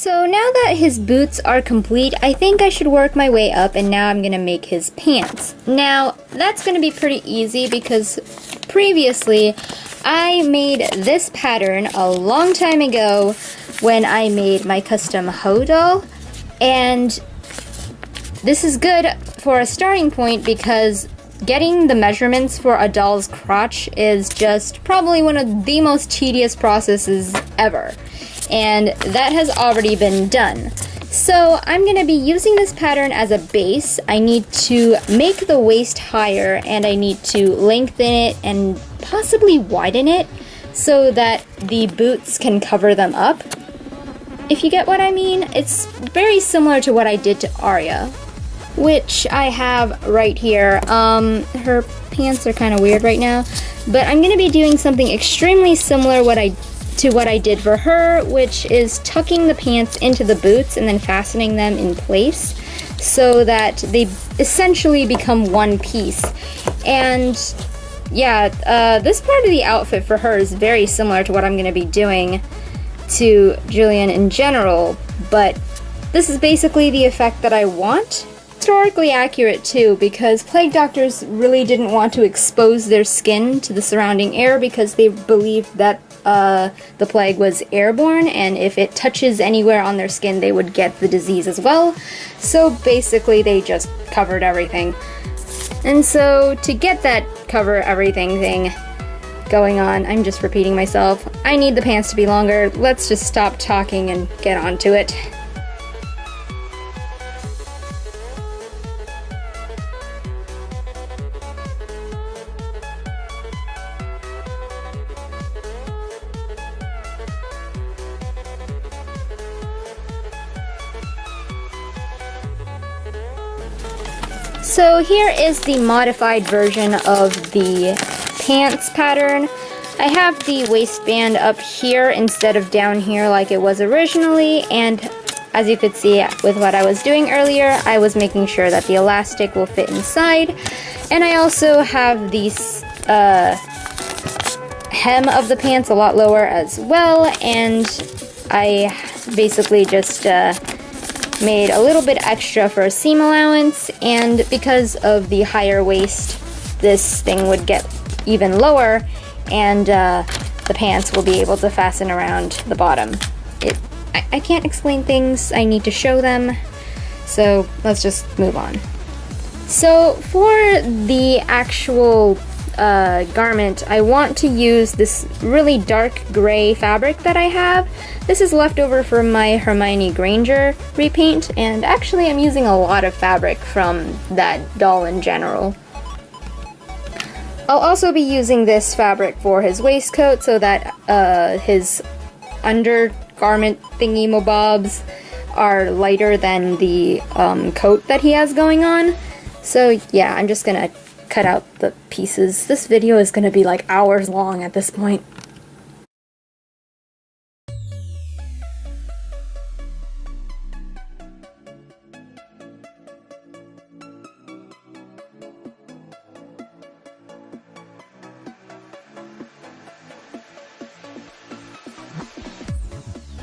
So now that his boots are complete, I think I should work my way up, and now I'm gonna make his pants. Now, that's gonna be pretty easy because previously I made this pattern a long time ago when I made my custom Ho doll, and this is good for a starting point because getting the measurements for a doll's crotch is just probably one of the most tedious processes ever. And that has already been done. So I'm going to be using this pattern as a base. I need to make the waist higher, and I need to lengthen it and possibly widen it so that the boots can cover them up. If you get what I mean, it's very similar to what I did to Arya, which I have right here. Her pants are kind of weird right now, but I'm going to be doing something extremely similar to what I did for her, which is tucking the pants into the boots and then fastening them in place so that they essentially become one piece. And yeah, this part of the outfit for her is very similar to what I'm going to be doing to Julian in general, but this is basically the effect that I want. Historically accurate too, because plague doctors really didn't want to expose their skin to the surrounding air because they believed that the plague was airborne, and if it touches anywhere on their skin they would get the disease as well. So basically they just covered everything. And so to get that cover everything thing going on, I'm just repeating myself, I need the pants to be longer. Let's just stop talking and get on to it. So here is the modified version of the pants pattern. I have the waistband up here instead of down here like it was originally, and as you could see with what I was doing earlier, I was making sure that the elastic will fit inside. And I also have the hem of the pants a lot lower as well, and I basically just made a little bit extra for a seam allowance, and because of the higher waist, this thing would get even lower, and the pants will be able to fasten around the bottom. I can't explain things, I need to show them, so let's just move on. So for the actual garment, I want to use this really dark gray fabric that I have. This is leftover from my Hermione Granger repaint, and actually I'm using a lot of fabric from that doll in general. I'll also be using this fabric for his waistcoat so that his undergarment thingy-mabobs are lighter than the coat that he has going on. So yeah, I'm just gonna cut out the pieces. This video is gonna be like hours long at this point.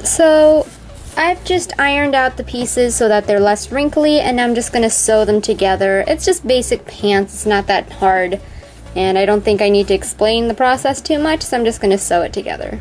So I've just ironed out the pieces so that they're less wrinkly, and I'm just gonna sew them together. It's just basic pants, it's not that hard, and I don't think I need to explain the process too much, so I'm just gonna sew it together.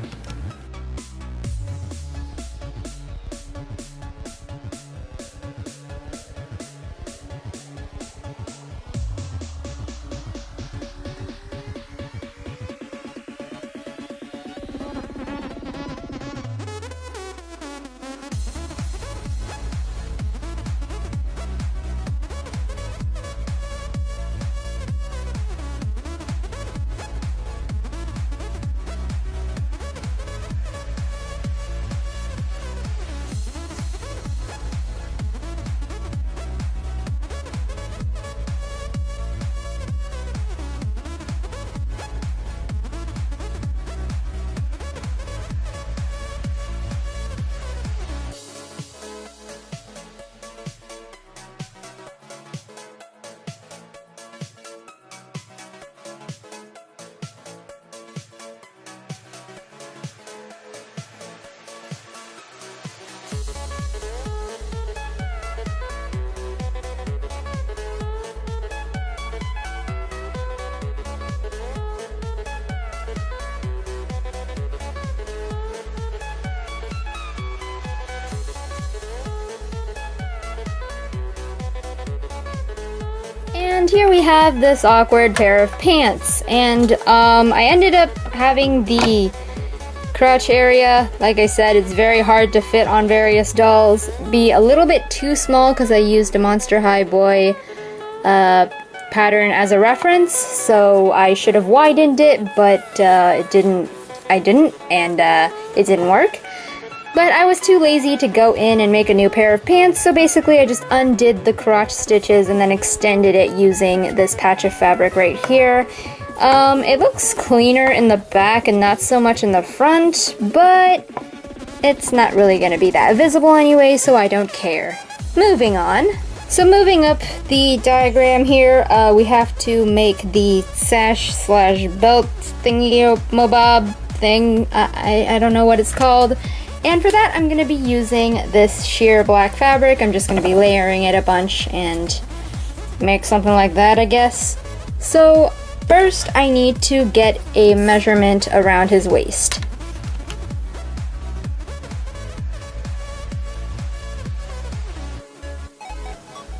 And here we have this awkward pair of pants, and I ended up having the crotch area, like I said, it's very hard to fit on various dolls, be a little bit too small because I used a Monster High Boy pattern as a reference, so I should have widened it, but it didn't work. But I was too lazy to go in and make a new pair of pants, so basically I just undid the crotch stitches and then extended it using this patch of fabric right here. It looks cleaner in the back and not so much in the front, but it's not really going to be that visible anyway, so I don't care. Moving on. So moving up the diagram here, we have to make the sash slash belt thingy-mo-bob thing. I don't know what it's called. And for that, I'm going to be using this sheer black fabric. I'm just going to be layering it a bunch and make something like that, I guess. So first, I need to get a measurement around his waist.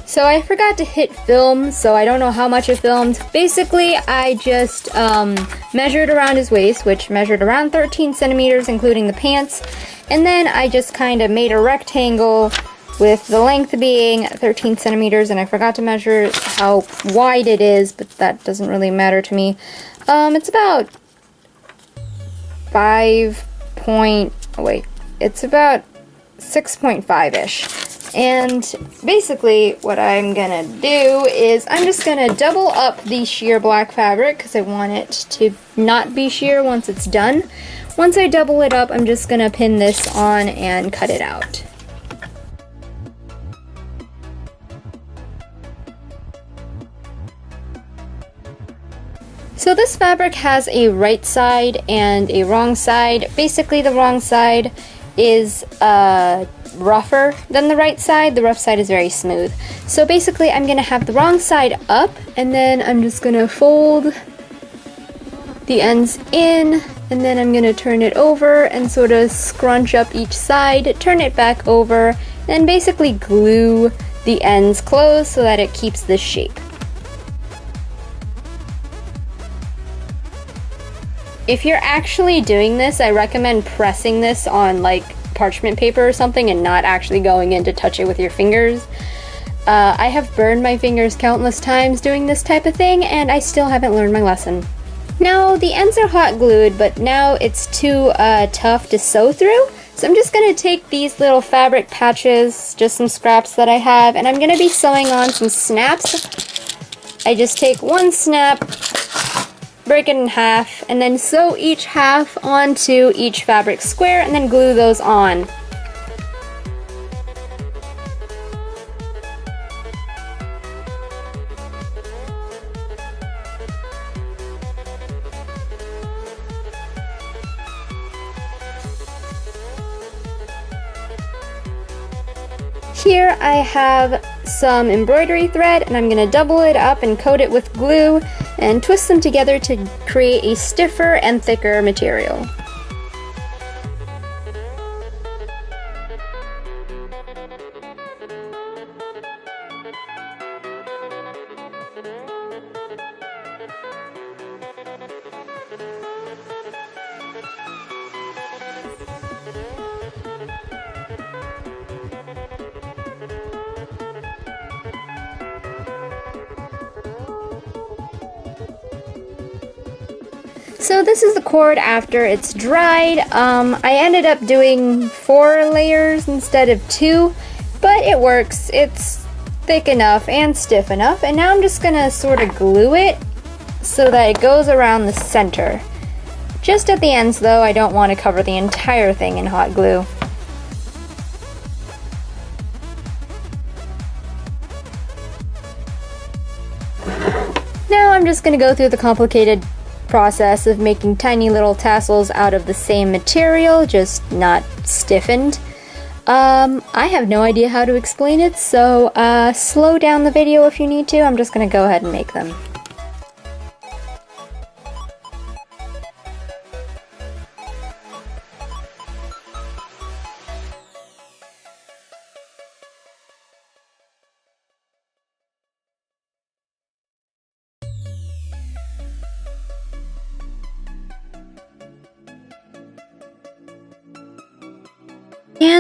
So I forgot to hit film, so I don't know how much it filmed. Basically, I just measured around his waist, which measured around 13 centimeters, including the pants. And then I just kind of made a rectangle with the length being 13 centimeters, and I forgot to measure how wide it is, but that doesn't really matter to me. It's about it's about 6.5-ish. And basically what I'm gonna do is I'm just gonna double up the sheer black fabric because I want it to not be sheer once it's done. Once I double it up, I'm just gonna pin this on and cut it out. So this fabric has a right side and a wrong side. Basically the wrong side is rougher than the right side. The rough side is very smooth. So basically I'm gonna have the wrong side up, and then I'm just gonna fold the ends in, and then I'm gonna turn it over and sort of scrunch up each side, turn it back over, and basically glue the ends closed so that it keeps this shape. If you're actually doing this, I recommend pressing this on like parchment paper or something and not actually going in to touch it with your fingers. I have burned my fingers countless times doing this type of thing, and I still haven't learned my lesson. Now, the ends are hot glued, but now it's too tough to sew through, so I'm just going to take these little fabric patches, just some scraps that I have, and I'm going to be sewing on some snaps. I just take one snap, break it in half, and then sew each half onto each fabric square and then glue those on. Here I have some embroidery thread, and I'm going to double it up and coat it with glue and twist them together to create a stiffer and thicker material. So this is the cord after it's dried. I ended up doing 4 layers instead of 2, but it works. It's thick enough and stiff enough, and now I'm just gonna sort of glue it so that it goes around the center. Just at the ends though, I don't want to cover the entire thing in hot glue. Now I'm just gonna go through the complicated process of making tiny little tassels out of the same material, just not stiffened. I have no idea how to explain it, so slow down the video if you need to. I'm just gonna go ahead and make them.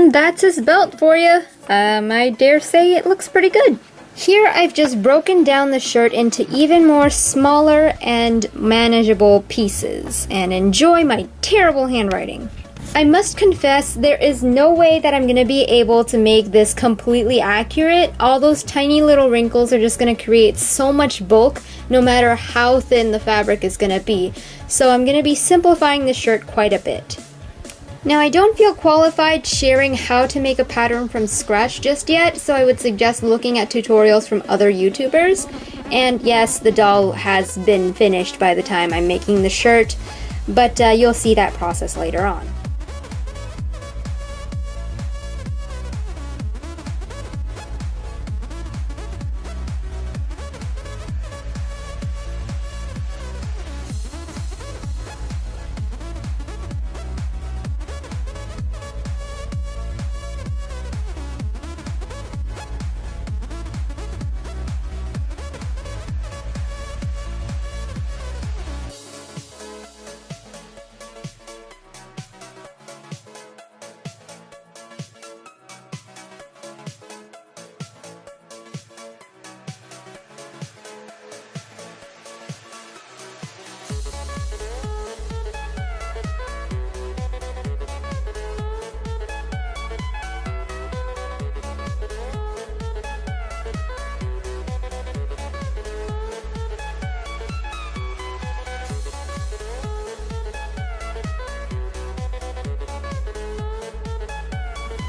And that's his belt for you. I dare say it looks pretty good. Here I've just broken down the shirt into even more smaller and manageable pieces, and enjoy my terrible handwriting. I must confess, there is no way that I'm going to be able to make this completely accurate. All those tiny little wrinkles are just going to create so much bulk, no matter how thin the fabric is going to be. So I'm going to be simplifying the shirt quite a bit. Now, I don't feel qualified sharing how to make a pattern from scratch just yet, so I would suggest looking at tutorials from other YouTubers. And yes, the doll has been finished by the time I'm making the shirt, but you'll see that process later on.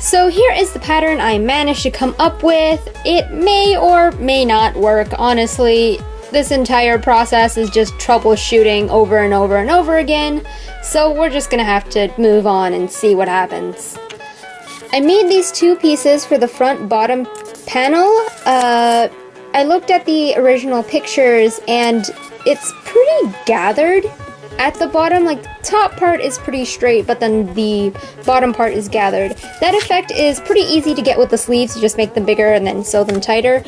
So here is the pattern I managed to come up with. It may or may not work, honestly. This entire process is just troubleshooting over and over and over again, so we're just gonna have to move on and see what happens. I made these two pieces for the front bottom panel. I looked at the original pictures and it's pretty gathered at the bottom. Like, the top part is pretty straight, but then the bottom part is gathered. That effect is pretty easy to get with the sleeves. You just make them bigger and then sew them tighter.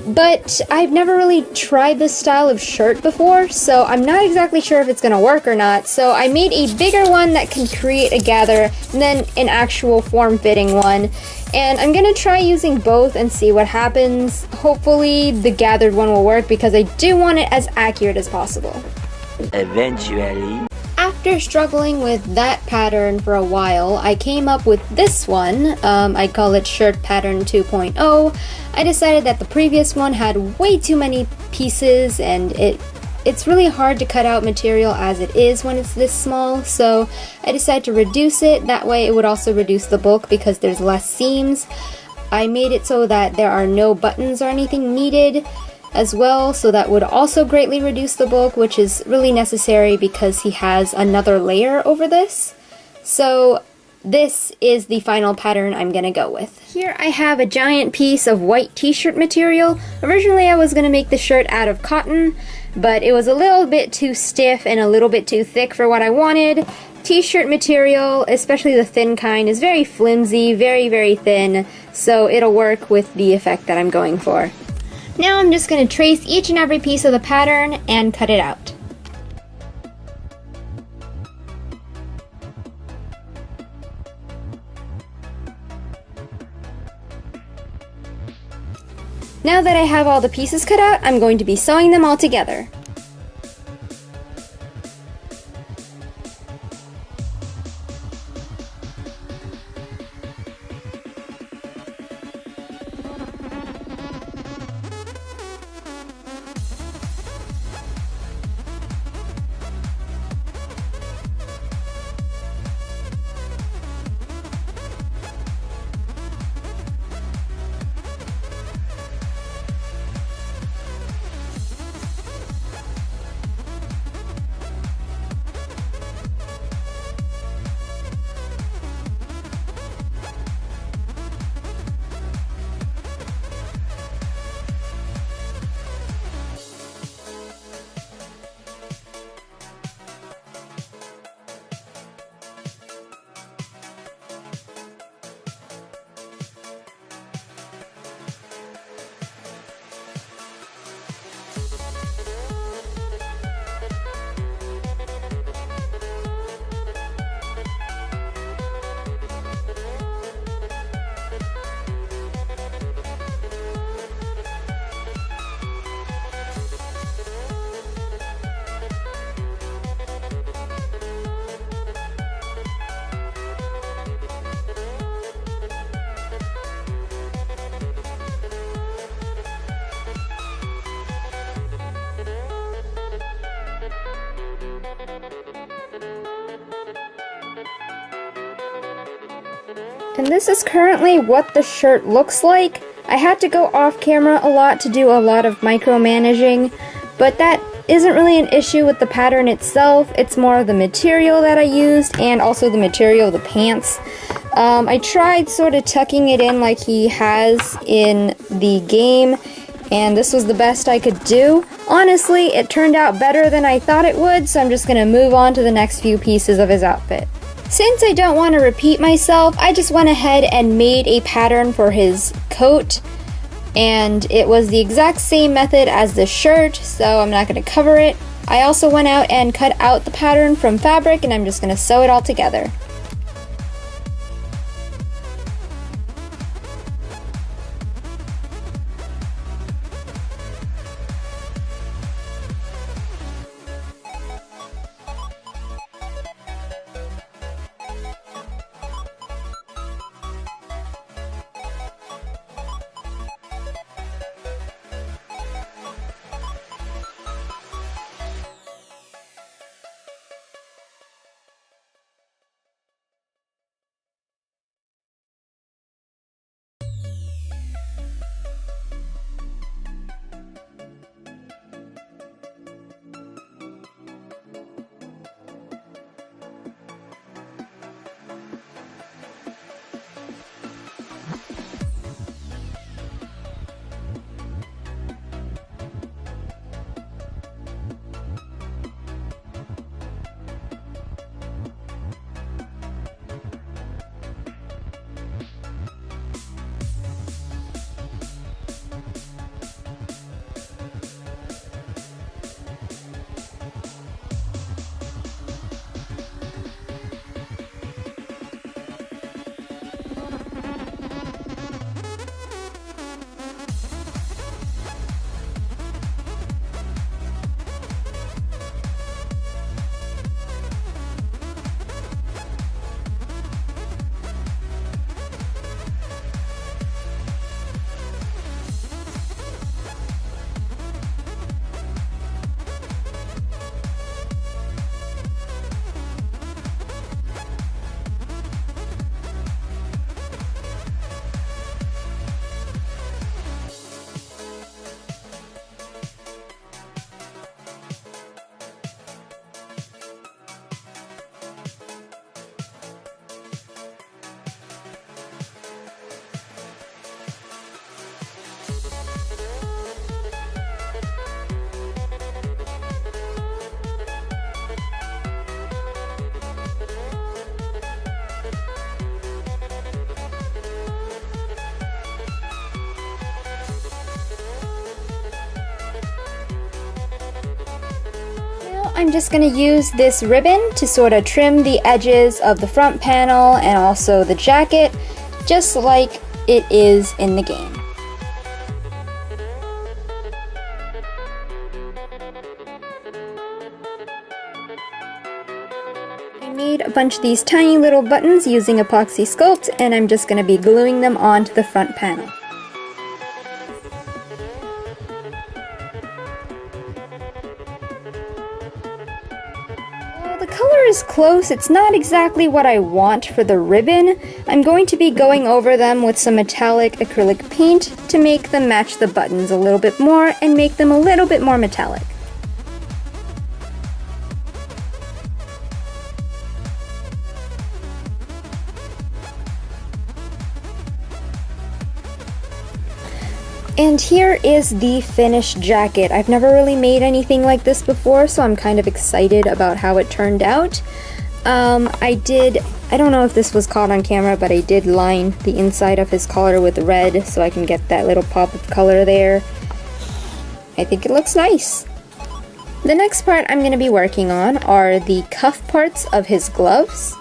But I've never really tried this style of shirt before, so I'm not exactly sure if it's gonna work or not. So I made a bigger one that can create a gather, and then an actual form-fitting one. And I'm gonna try using both and see what happens. Hopefully the gathered one will work, because I do want it as accurate as possible. Eventually. After struggling with that pattern for a while, I came up with this one. I call it Shirt Pattern 2.0. I decided that the previous one had way too many pieces, and it's really hard to cut out material as it is when it's this small, so I decided to reduce it. That way it would also reduce the bulk because there's less seams. I made it so that there are no buttons or anything needed as well, so that would also greatly reduce the bulk, which is really necessary because he has another layer over this. So this is the final pattern I'm gonna go with. Here I have a giant piece of white t-shirt material. Originally I was gonna make the shirt out of cotton, but it was a little bit too stiff and a little bit too thick for what I wanted. T-shirt material, especially the thin kind, is very flimsy, very, very thin, so it'll work with the effect that I'm going for. Now I'm just going to trace each and every piece of the pattern and cut it out. Now that I have all the pieces cut out, I'm going to be sewing them all together. And this is currently what the shirt looks like. I had to go off camera a lot to do a lot of micromanaging, but that isn't really an issue with the pattern itself. It's more of the material that I used and also the material of the pants. I tried sort of tucking it in like he has in the game, and this was the best I could do. Honestly, it turned out better than I thought it would, so I'm just gonna move on to the next few pieces of his outfit. Since I don't want to repeat myself, I just went ahead and made a pattern for his coat, and it was the exact same method as the shirt, so I'm not going to cover it. I also went out and cut out the pattern from fabric, and I'm just going to sew it all together. I'm just going to use this ribbon to sort of trim the edges of the front panel and also the jacket, just like it is in the game. I made a bunch of these tiny little buttons using epoxy sculpt, and I'm just going to be gluing them onto the front panel. The color is close. It's not exactly what I want for the ribbon. I'm going to be going over them with some metallic acrylic paint to make them match the buttons a little bit more and make them a little bit more metallic. And here is the finished jacket. I've never really made anything like this before, so I'm kind of excited about how it turned out. I don't know if this was caught on camera, but I did line the inside of his collar with red so I can get that little pop of color there. I think it looks nice. The next part I'm going to be working on are the cuff parts of his gloves.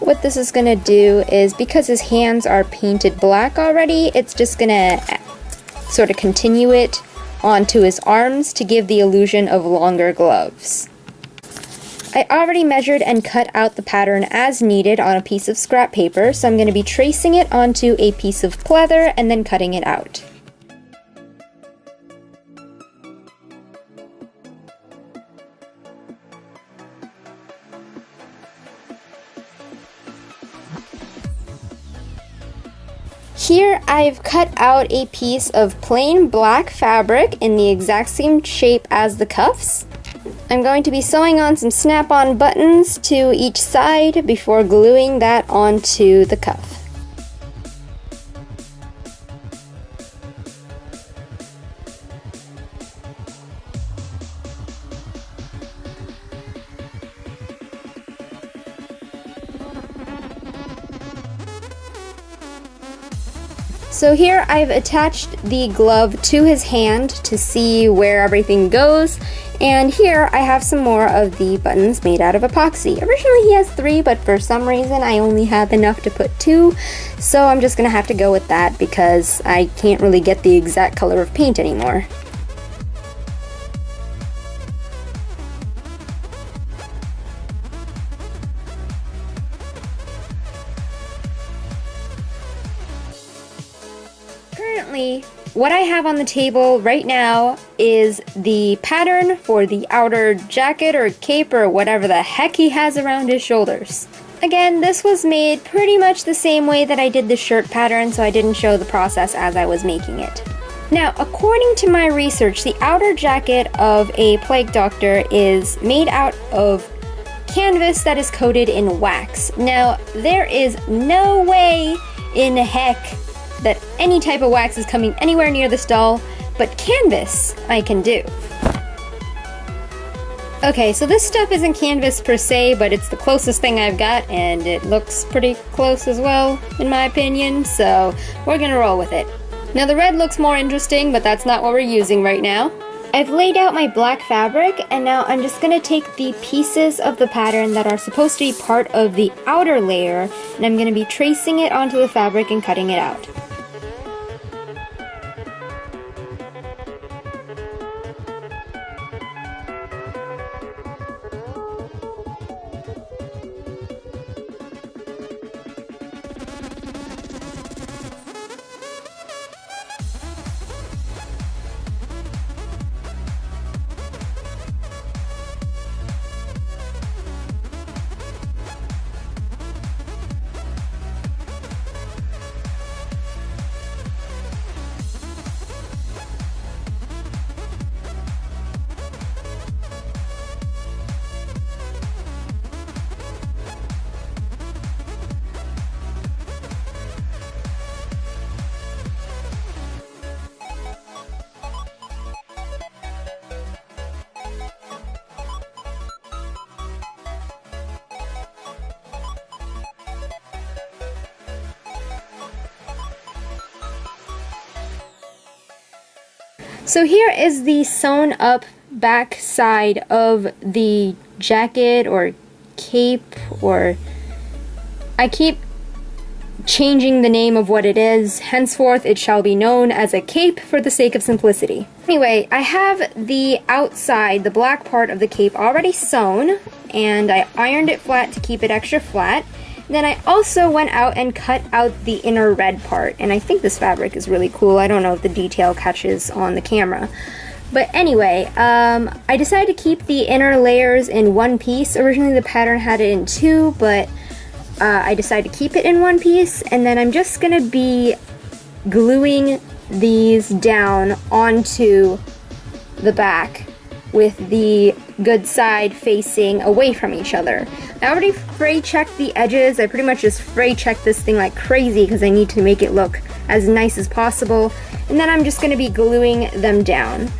What this is going to do is, because his hands are painted black already, it's just going to sort of continue it onto his arms to give the illusion of longer gloves. I already measured and cut out the pattern as needed on a piece of scrap paper, so I'm going to be tracing it onto a piece of pleather and then cutting it out. here I've cut out a piece of plain black fabric in the exact same shape as the cuffs. I'm going to be sewing on some snap-on buttons to each side before gluing that onto the cuff. So here I've attached the glove to his hand to see where everything goes, and here I have some more of the buttons made out of epoxy. Originally he has 3, but for some reason I only have enough to put 2, so I'm just gonna have to go with that because I can't really get the exact color of paint anymore. Currently, what I have on the table right now is the pattern for the outer jacket or cape or whatever the heck he has around his shoulders. Again, this was made pretty much the same way that I did the shirt pattern, so I didn't show the process as I was making it. Now, according to my research, the outer jacket of a plague doctor is made out of canvas that is coated in wax. Now, there is no way in heck that any type of wax is coming anywhere near this doll, but canvas I can do. Okay, so this stuff isn't canvas per se, but it's the closest thing I've got, and it looks pretty close as well, in my opinion, so we're gonna roll with it. Now the red looks more interesting, but that's not what we're using right now. I've laid out my black fabric, and now I'm just gonna take the pieces of the pattern that are supposed to be part of the outer layer, and I'm gonna be tracing it onto the fabric and cutting it out. So here is the sewn up back side of the jacket or cape, or I keep changing the name of what it is. Henceforth it shall be known as a cape for the sake of simplicity. Anyway, I have the outside, the black part of the cape already sewn, and I ironed it flat to keep it extra flat. Then I also went out and cut out the inner red part, and I think this fabric is really cool. I don't know if the detail catches on the camera. But anyway, I decided to keep the inner layers in one piece. Originally the pattern had it in 2, but I decided to keep it in one piece, and then I'm just gonna be gluing these down onto the back with the good side facing away from each other. I already fray checked the edges. I pretty much just fray checked this thing like crazy because I need to make it look as nice as possible. And then I'm just going to be gluing them down.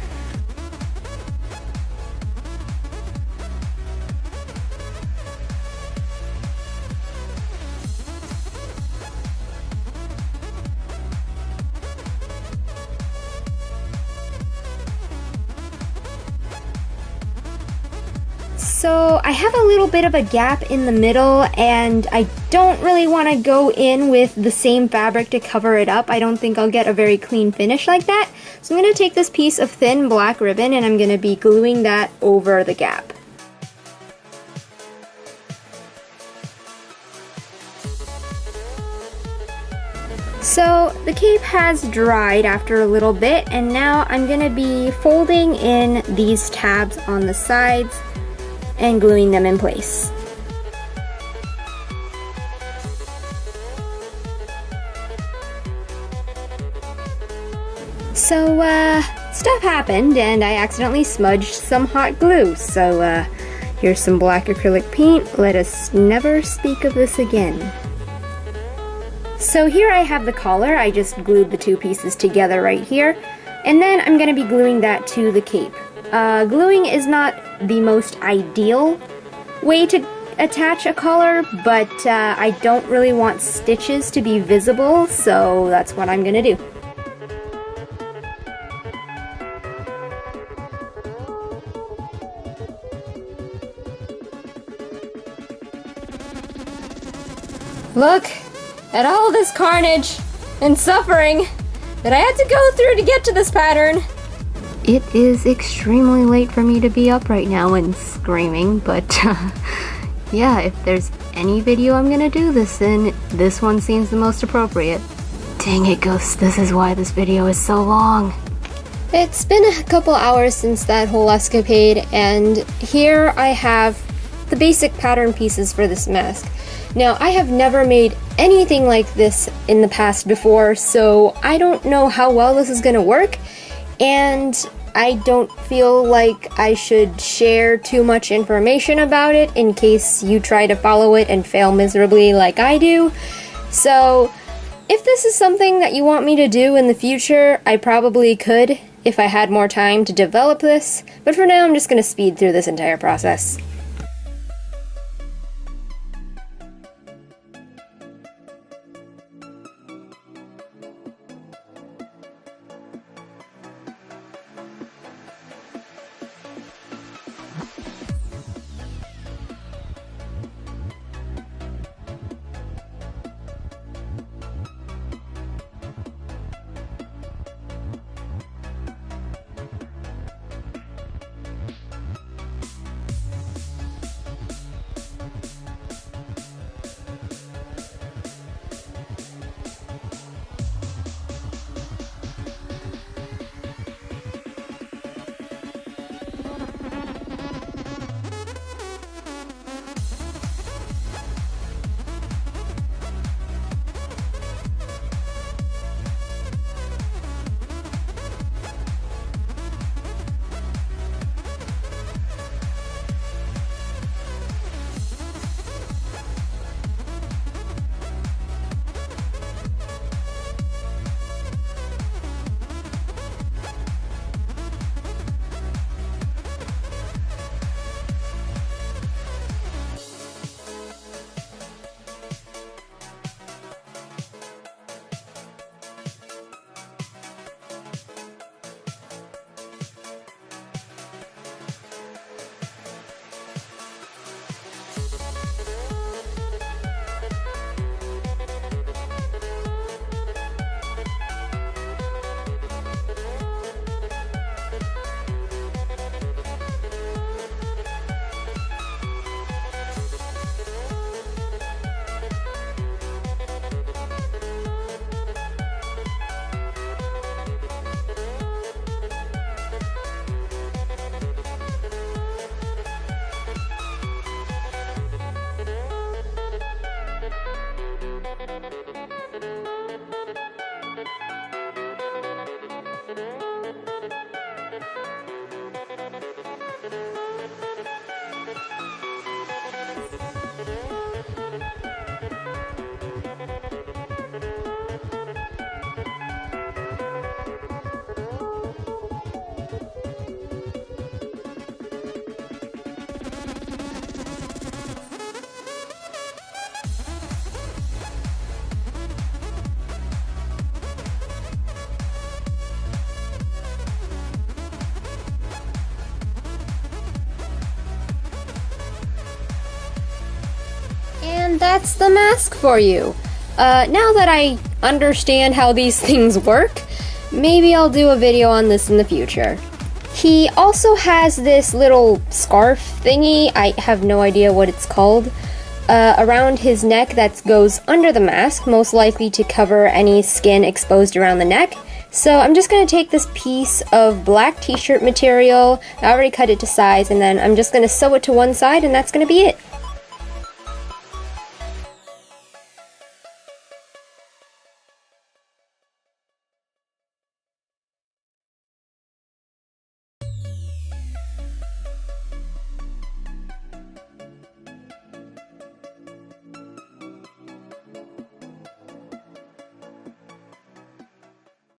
So I have a little bit of a gap in the middle, and I don't really want to go in with the same fabric to cover it up. I don't think I'll get a very clean finish like that. So I'm going to take this piece of thin black ribbon and I'm going to be gluing that over the gap. So the cape has dried after a little bit, and now I'm going to be folding in these tabs on the sides and gluing them in place. So, stuff happened and I accidentally smudged some hot glue. So, here's some black acrylic paint. Let us never speak of this again. So here I have the collar. I just glued the two pieces together right here. And then I'm going to be gluing that to the cape. Gluing is not the most ideal way to attach a collar, but I don't really want stitches to be visible, so that's what I'm going to do. Look at all this carnage and suffering that I had to go through to get to this pattern. It is extremely late for me to be up right now and screaming, but yeah, if there's any video I'm gonna do this in, this one seems the most appropriate. Dang it, Ghost, this is why this video is so long. It's been a couple hours since that whole escapade, and here I have the basic pattern pieces for this mask. Now, I have never made anything like this in the past before, so I don't know how well this is gonna work, and I don't feel like I should share too much information about it in case you try to follow it and fail miserably like I do. So, if this is something that you want me to do in the future, I probably could if I had more time to develop this, but for now I'm just gonna speed through this entire process. And that's the mask for you. Now that I understand how these things work, maybe I'll do a video on this in the future. He also has this little scarf thingy, I have no idea what it's called, around his neck that goes under the mask, most likely to cover any skin exposed around the neck. So I'm just going to take this piece of black t-shirt material, I already cut it to size, and then I'm just going to sew it to one side and that's going to be it.